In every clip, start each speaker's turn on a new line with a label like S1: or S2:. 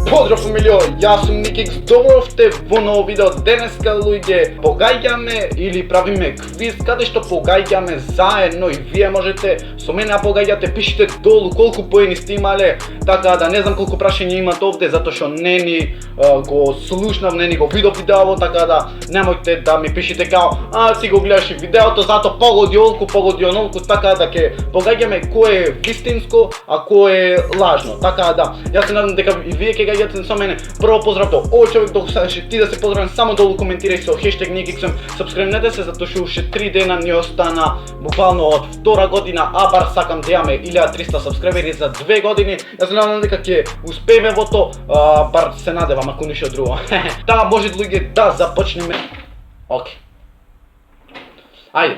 S1: Pozdrav familijo, jaz sem Nikix, dobro ste v novo video. Deneska ljude pogađame ili pravime kviz kada što pogađame zajedno i vi možete so mene pogađate, pišite dolu koliko pojeni ste imali, tako da ne znam koliko prašenja imate ovdje zato što neni go slušnav, neni go video, tako da nemojte da mi pišite kao si go gledaš videото, zato pogodi onolku, tako da ke pogađame ko je istinsko, a ko je lažno, tako da ja se nadam дека и вие ќе гаѓате со мене. Прво поздрав до овој човек, док сакаш ти да се поздравим, само долу коментирај со хештег Nikixem, сабскрибнете се затоа што уште 3 дена ни остана буквално од втора година, а бар сакам да имаме 1300 сабскрибери за 2 години. Јас се надам дека ќе успееме во то, бар се надевам ако ништо друго. Таа може луѓе да започнеме. Океј. Ајде.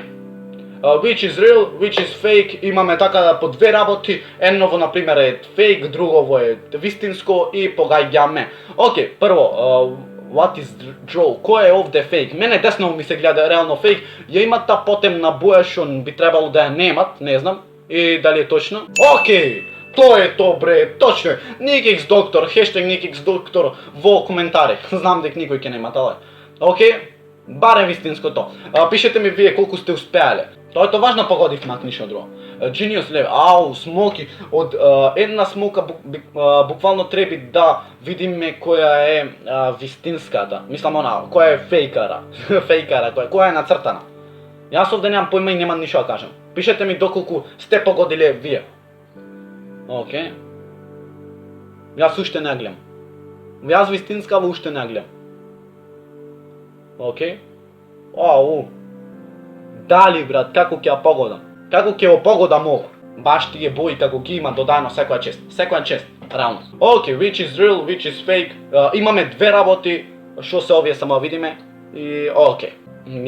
S1: Which is real, which is fake, имаме така да по две работи, едново например е fake, другово е вистинско и погаѓаме. Океј, прво, what is draw, кој е овде fake? Мене десново ми се гледа реално fake, ја има та потемна боја што би требало да ја немат, не знам, и дали е точно. Океј, тоа е то бре, точно е, Nikix доктор, хештег Nikix доктор во коментари, знам дека никој ќе нема тале. Океј, барем вистинското, пишете ми вие колку сте успеале. Тоа е то важно погодив мак ништо друго. Genius level, ау, смоки, од една смока буквално треба да видиме која е вистинската, мислам она, која е фейкара, која е нацртана. Јас овде немам појма и немам ништо да кажам. Пишете ми доколку сте погодиле вие. Океј. Јас уште не гледам. Јас вистинскава уште не гледам. Океј. Ау. Дали брат, како ќе ја погодам? Како ќе ја погодам ова? Баш тие бои како ги има додаено секоја чест, реално. Океј, which is real, which is fake. Имаме две работи, што се овие само видиме. И океј.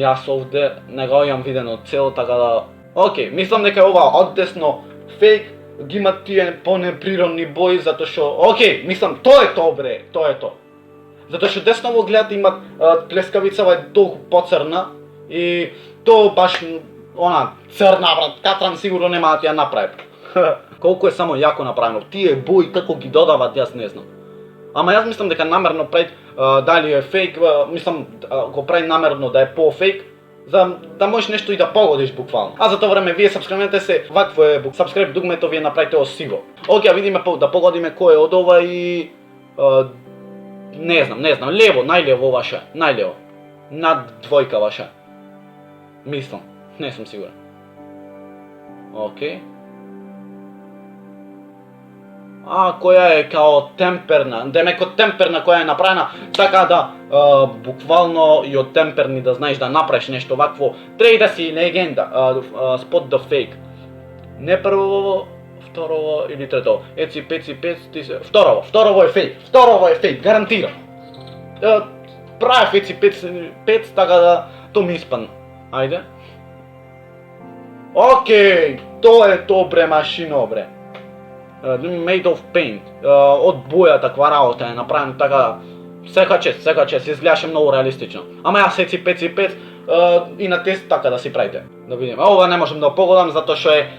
S1: Јас овде не го имам видено цело, така да... Океј, мислам дека ова оддесно fake, ги има тие понеприродни бои, затоа што... Океј, мислам, тоа е то бре, тоа е то. Затоа што десново гледате имат плескавицава е толку поцрна и то баш она црна брат, катран сигурно нема да ти ја направи. Колку е само јако направено. Тие бои како ги додават, јас не знам. Ама јас мислам дека намерно прави, дали е фейк, мислам го прави намерно да е по-фейк, за да можеш нешто и да погодиш буквално. А за тоа време вие сабскрибнете се, вакво е сабскриб дугмето, вие направите сиво. Океј, видиме да погодиме кој е од ова и не знам, лево, најлево ваше, најлево. Над двојка ваше. Мислам, не сум сигурен. Океј. Која е као темперна, демек од темперна која е направена, така да буквално и од темперни да знаеш да направиш нешто вакво, треба да си легенда, spot the fake. Не прво, второво или третово. Еци, пеци, второво е фейк, гарантирам. Правев еци, пец, така да то ми испадна. Ајде. Океј, тоа е то бре машино бре. Made of paint. Од боја таква работа е направено така. Секоја чест, изгледаше многу реалистично. Ама јас еци, пец и на тест така да си правите. Да видиме. Ова не можам да погодам затоа што е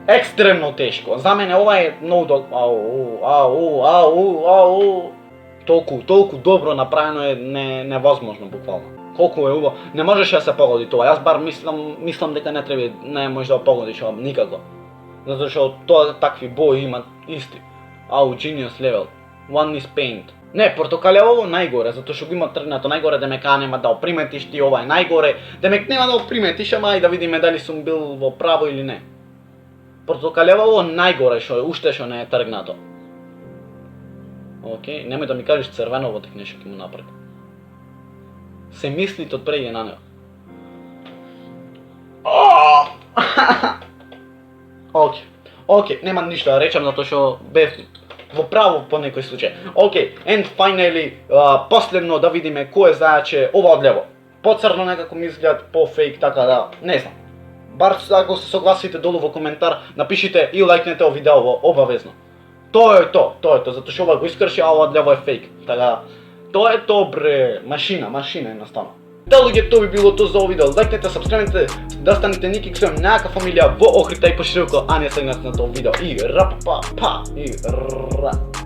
S1: екстремно тешко. За мене ова е многу толку добро направено е невозможно буквално. Колку е убаво, не можеш да се погоди тоа. Јас бар мислам дека не можеш да погодиш ова никако. Затоа што тоа такви бои имат исти. Genius level. One is paint. Не, портокалево најгоре, затоа што го има тргнато најгоре, демек нема да оприметиш ти ова е најгоре, демек нема да оприметиш, ама и да видиме дали сум бил во право или не. Портокалево најгоре уште што не е тргнато. Океј, немој да ми кажеш црвеново тек нешто ќе му направи. Се мислите од преѓе на него. Океј, нема ништо да речам затоа што бев во право по некој случај. Океј, and finally, последно да видиме кој е зајаче ова одлево. Поцрно некако ми изгледа, по-фейк, така да, не знам. Бар ако се согласите долу во коментар, напишите и лајкнете ово видео обавезно. Тоа е то, затоа што ова го искрши, а ова одлево е фейк. Така, тоа е то бре, машина едноставно. Да луѓе, тоа би било то за овој видео. Лајкнете, сабскрибнете, да станете Nikix, сум најака фамилија во Охрита и пошироко, а не сегнат на тоа видео. И рапа, па, и ра.